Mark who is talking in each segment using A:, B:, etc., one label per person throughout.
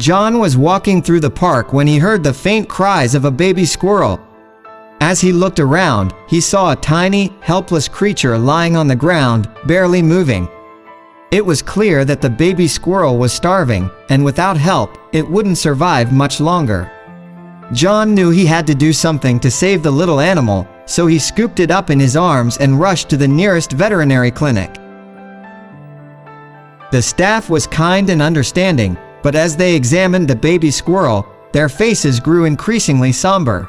A: John was walking through the park when he heard the faint cries of a baby squirrel. As he looked around, he saw a tiny, helpless creature lying on the ground, barely moving. It was clear that the baby squirrel was starving, and without help, it wouldn't survive much longer. John knew he had to do something to save the little animal, so he scooped it up in his arms and rushed to the nearest veterinary clinic. The staff was kind and understanding, but as they examined the baby squirrel, their faces grew increasingly somber.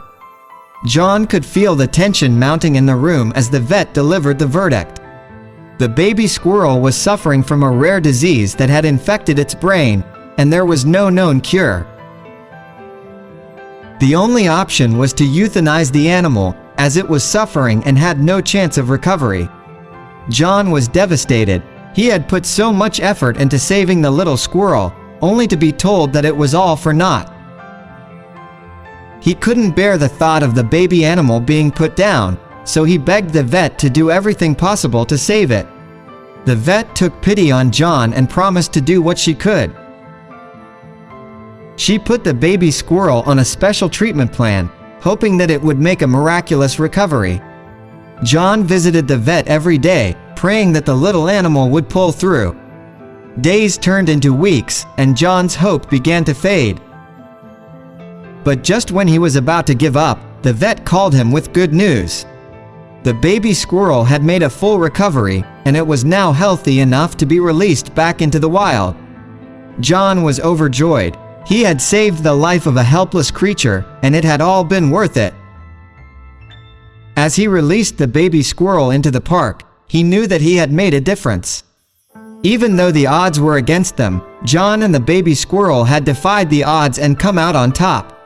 A: John could feel the tension mounting in the room as the vet delivered the verdict. The baby squirrel was suffering from a rare disease that had infected its brain, and there was no known cure. The only option was to euthanize the animal, as it was suffering and had no chance of recovery. John was devastated. He had put so much effort into saving the little squirrel, only to be told that it was all for naught. He couldn't bear the thought of the baby animal being put down, so he begged the vet to do everything possible to save it. The vet took pity on John and promised to do what she could. She put the baby squirrel on a special treatment plan, hoping that it would make a miraculous recovery. John visited the vet every day, praying that the little animal would pull through. Days turned into weeks, and John's hope began to fade. But just when he was about to give up, the vet called him with good news. The baby squirrel had made a full recovery, and it was now healthy enough to be released back into the wild. John was overjoyed. He had saved the life of a helpless creature, and it had all been worth it. As he released the baby squirrel into the park, he knew that he had made a difference. Even though the odds were against them, John and the baby squirrel had defied the odds and come out on top.